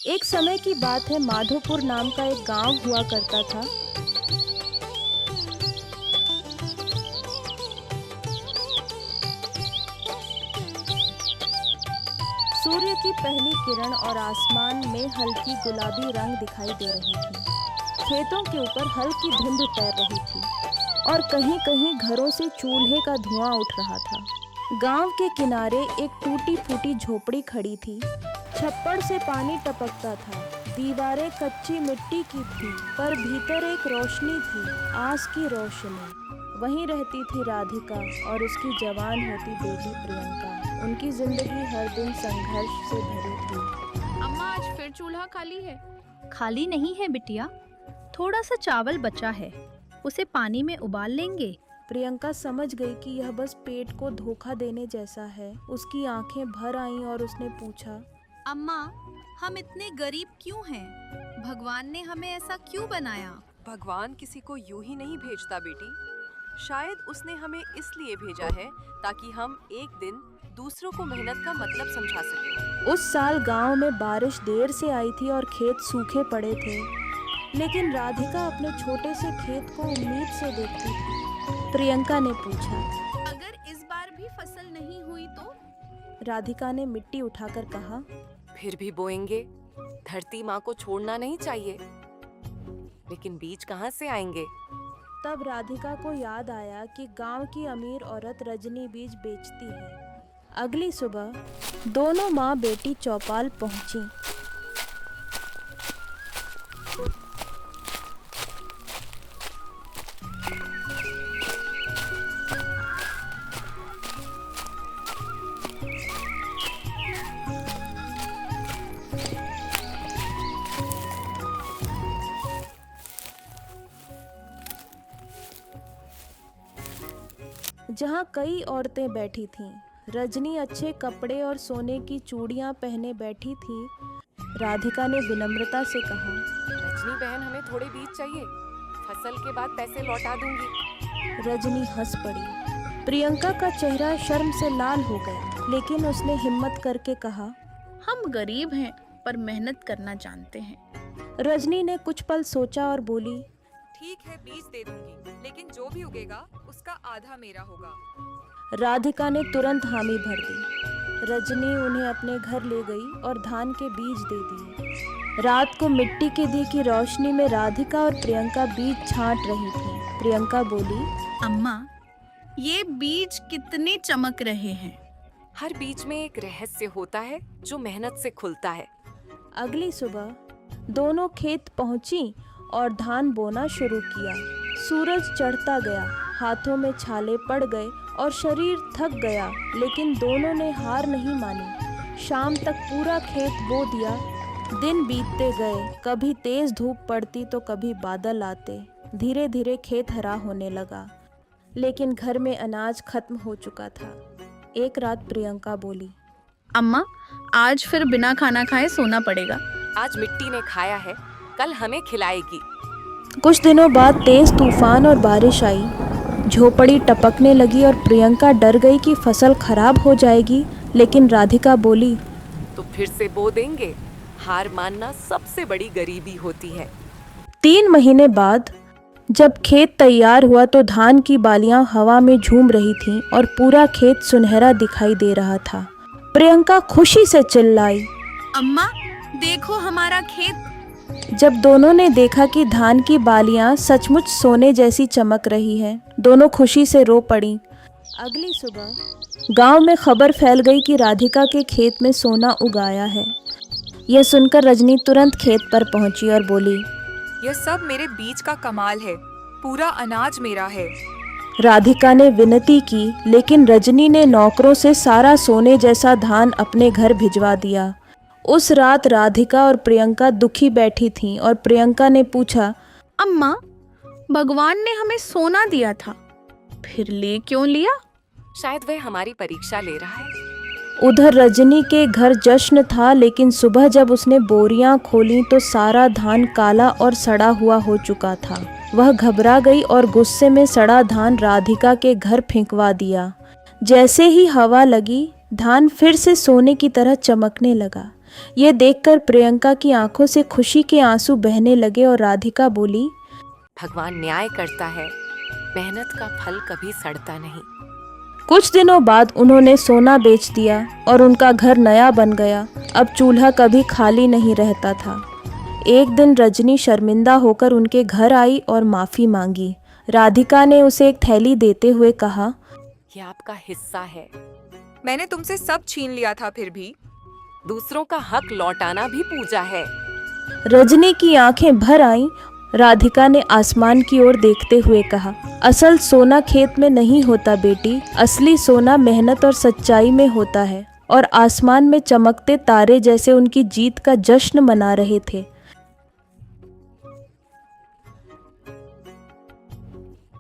एक समय की बात है, माधोपुर नाम का एक गांव हुआ करता था। सूर्य की पहली किरण और आसमान में हल्की गुलाबी रंग दिखाई दे रही थी। खेतों के ऊपर हल्की धुंध तैर रही थी और कहीं कहीं घरों से चूल्हे का धुआं उठ रहा था। गांव के किनारे एक टूटी फूटी झोपड़ी खड़ी थी। छप्पड़ से पानी टपकता था। दीवारें कच्ची मिट्टी की थी, पर भीतर एक रोशनी थी, आस की रोशनी। वहीं रहती थी राधिका और उसकी जवान होती बेटी प्रियंका। उनकी जिंदगी हर दिन संघर्ष से भरी थी। अम्मा, आज फिर चूल्हा खाली है? खाली नहीं है बिटिया, थोड़ा सा चावल बचा है, उसे पानी में उबाल लेंगे। प्रियंका समझ गई कि यह बस पेट को धोखा देने जैसा है। उसकी आंखें भर आईं और उसने पूछा, अम्मा, हम इतने गरीब क्यों हैं? भगवान ने हमें ऐसा क्यों बनाया? भगवान किसी को यूं ही नहीं भेजता बेटी। शायद उसने हमें इसलिए भेजा है ताकि हम एक दिन दूसरों को मेहनत का मतलब समझा सकें। उस साल गांव में बारिश देर से आई थी और खेत सूखे पड़े थे, लेकिन राधिका अपने छोटे से खेत को उम्मीद से देखती थी। प्रियंका ने पूछा, अगर इस बार भी फसल नहीं हुई तो? राधिका ने मिट्टी उठाकर कहा, फिर भी बोएंगे। धरती माँ को छोड़ना नहीं चाहिए। लेकिन बीज कहाँ से आएंगे? तब राधिका को याद आया कि गांव की अमीर औरत रजनी बीज बेचती है। अगली सुबह दोनों माँ बेटी चौपाल पहुंची। जहाँ कई औरतें बैठी थीं। रजनी अच्छे कपड़े और सोने की चूड़ियाँ पहने बैठी थी। राधिका ने विनम्रता से कहा, रजनी बहन, हमें थोड़े बीज चाहिए। फसल के बाद पैसे लौटा दूंगी। रजनी हंस पड़ी। प्रियंका का चेहरा शर्म से लाल हो गया, लेकिन उसने हिम्मत करके कहा, हम गरीब हैं पर मेहनत करना जानते हैं। रजनी ने कुछ पल सोचा और बोली, ठीक है, बीज दे दूंगी, लेकिन जो भी उगेगा उसका आधा मेरा होगा। राधिका ने तुरंत हामी भर दी। रजनी उन्हें अपने घर ले गई और धान के बीज दे दिए। रात को मिट्टी के दिए की रोशनी में राधिका और प्रियंका बीज छांट रही थीं। प्रियंका बोली, अम्मा, ये बीज कितने चमक रहे हैं। हर बीज में एक रहस्य होता है जो मेहनत से खुलता है। अगली सुबह दोनों खेत पहुंची और धान बोना शुरू किया। सूरज चढ़ता गया, हाथों में छाले पड़ गए और शरीर थक गया, लेकिन दोनों ने हार नहीं मानी। शाम तक पूरा खेत बो दिया। दिन बीतते गए, कभी तेज धूप पड़ती तो कभी बादल आते। धीरे धीरे खेत हरा होने लगा, लेकिन घर में अनाज खत्म हो चुका था। एक रात प्रियंका बोली, अम्मा, आज फिर बिना खाना खाए सोना पड़ेगा। आज मिट्टी ने खाया है, कल हमें खिलाएगी। कुछ दिनों बाद तेज तूफान और बारिश आई। झोपड़ी टपकने लगी और प्रियंका डर गई कि फसल खराब हो जाएगी, लेकिन राधिका बोली, तो फिर से बो देंगे। हार मानना सबसे बड़ी गरीबी होती है। 3 महीने बाद जब खेत तैयार हुआ तो धान की बालियां हवा में झूम रही थीं और पूरा खेत सुनहरा दिखाई दे रहा था। प्रियंका खुशी से चिल्लाई, अम्मा, देखो हमारा खेत। जब दोनों ने देखा कि धान की बालियां सचमुच सोने जैसी चमक रही हैं, दोनों खुशी से रो पड़ीं। अगली सुबह गांव में खबर फैल गई कि राधिका के खेत में सोना उगाया है। यह सुनकर रजनी तुरंत खेत पर पहुंची और बोली, यह सब मेरे बीज का कमाल है, पूरा अनाज मेरा है। राधिका ने विनती की, लेकिन रजनी ने नौकरों से सारा सोने जैसा धान अपने घर भिजवा दिया। उस रात राधिका और प्रियंका दुखी बैठी थीं और प्रियंका ने पूछा, अम्मा, भगवान ने हमें सोना दिया था, फिर ले क्यों लिया? शायद वह हमारी परीक्षा ले रहा है। उधर रजनी के घर जश्न था, लेकिन सुबह जब उसने बोरियां खोलीं तो सारा धान काला और सड़ा हुआ हो चुका था। वह घबरा गई और गुस्से में सड़ा धान राधिका के घर फेंकवा दिया। जैसे ही हवा लगी, धान फिर से सोने की तरह चमकने लगा। ये देखकर प्रियंका की आंखों से खुशी के आंसू बहने लगे और राधिका बोली, भगवान न्याय करता है, मेहनत का फल कभी सड़ता नहीं। कुछ दिनों बाद उन्होंने सोना बेच दिया और उनका घर नया बन गया। अब चूल्हा कभी खाली नहीं रहता था। एक दिन रजनी शर्मिंदा होकर उनके घर आई और माफ़ी मांगी। राधिका ने उसे एक थैली देते हुए कहा, ये आपका हिस्सा है। मैंने तुमसे सब छीन लिया था, फिर भी दूसरों का हक लौटाना भी पूजा है। रजनी की आंखें भर आईं। राधिका ने आसमान की ओर देखते हुए कहा, असल सोना खेत में नहीं होता बेटी, असली सोना मेहनत और सच्चाई में होता है। और आसमान में चमकते तारे जैसे उनकी जीत का जश्न मना रहे थे।